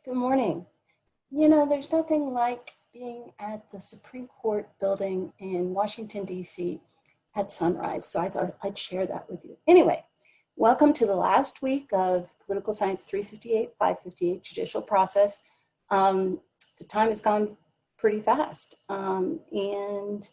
Good morning. You know, there's nothing like being at the Supreme Court building in Washington, D.C. at sunrise, so I thought I'd share that with you. Anyway, welcome to the last week of Political Science 358, 558 judicial process. The time has gone pretty fast, and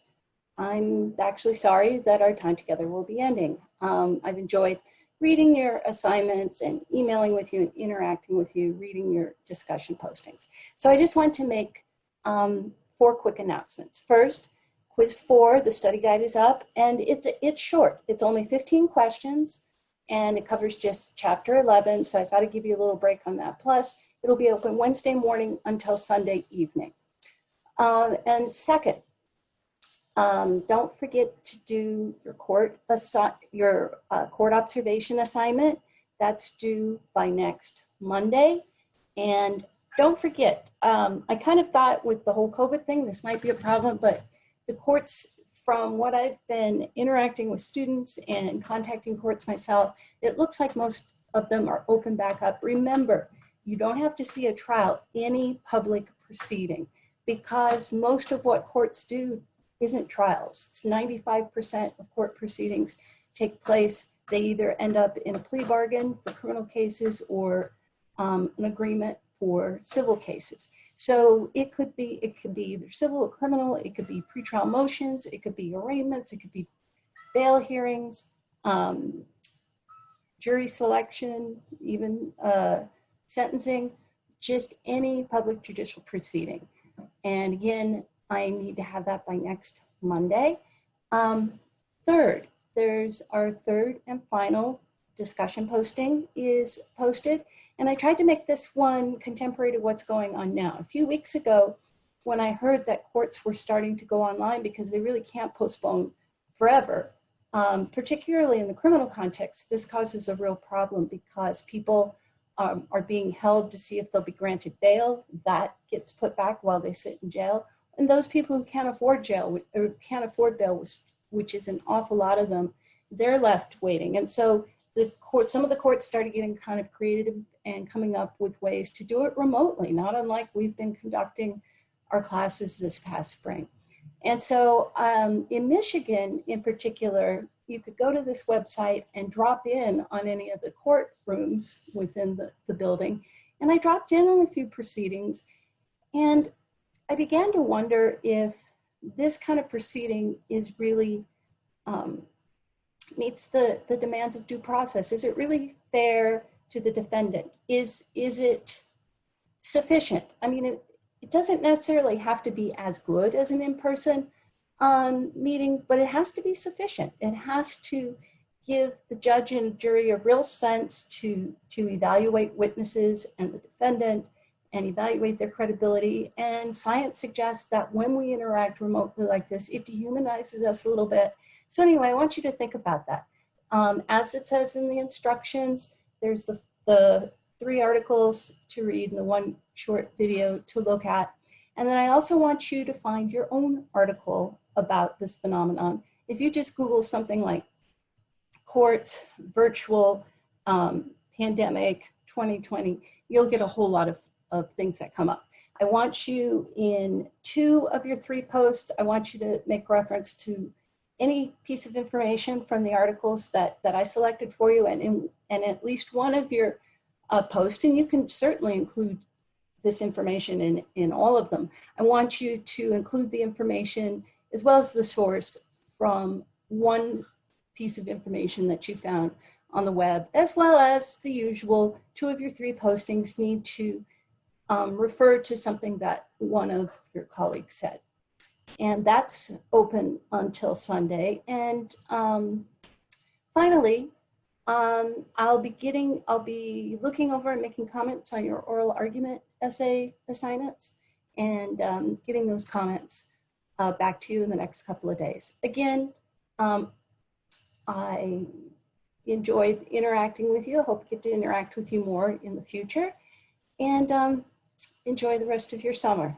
I'm actually sorry that our time together will be ending. I've enjoyed reading your assignments and emailing with you and interacting with you, reading your discussion postings. So I just want to make 4 quick announcements. First, quiz 4, the study guide is up, and it's short. It's only 15 questions, and it covers just chapter 11, so I thought I'd give you a little break on that. Plus, it'll be open Wednesday morning until Sunday evening. And second, don't forget to do your court observation assignment. That's due by next Monday. And don't forget, I kind of thought with the whole COVID thing, this might be a problem, but the courts, from what I've been interacting with students and contacting courts myself, it looks like most of them are open back up. Remember, you don't have to see a trial, any public proceeding, because most of what courts do isn't trials. It's 95% of court proceedings take place. They either end up in a plea bargain for criminal cases or an agreement for civil cases. So it could be either civil or criminal. It could be pretrial motions. It could be arraignments. It could be bail hearings, jury selection, even sentencing, just any public judicial proceeding. And again, I need to have that by next Monday. Third, there's our third and final discussion posting is posted. And I tried to make this one contemporary to what's going on now. A few weeks ago, when I heard that courts were starting to go online because they really can't postpone forever, particularly in the criminal context, this causes a real problem because people are being held to see if they'll be granted bail. That gets put back while they sit in jail. And those people who can't afford jail or can't afford bail, which is an awful lot of them, they're left waiting. And so some of the courts started getting kind of creative and coming up with ways to do it remotely, not unlike we've been conducting our classes this past spring. And so in Michigan in particular, you could go to this website and drop in on any of the courtrooms within the building. And I dropped in on a few proceedings, and I began to wonder if this kind of proceeding is really meets the demands of due process. Is it really fair to the defendant? Is it sufficient? I mean, it doesn't necessarily have to be as good as an in-person meeting, but it has to be sufficient. It has to give the judge and jury a real sense to evaluate witnesses and the defendant and evaluate their credibility. And science suggests that when we interact remotely like this, it dehumanizes us a little bit. So anyway, I want you to think about that. As it says in the instructions, there's the 3 articles to read and the 1 short video to look at. And then I also want you to find your own article about this phenomenon. If you just Google something like court, virtual, pandemic, 2020, you'll get a whole lot of things that come up. I want you in 2 of your 3 posts, I want you to make reference to any piece of information from the articles that I selected for you, and at least 1 of your posts, and you can certainly include this information in all of them. I want you to include the information as well as the source from 1 piece of information that you found on the web, as well as the usual 2 of your 3 postings need to refer to something that one of your colleagues said. And that's open until Sunday. And finally, I'll be looking over and making comments on your oral argument essay assignments and getting those comments back to you in the next couple of days. Again, I enjoyed interacting with you. I hope I get to interact with you more in the future. And enjoy the rest of your summer.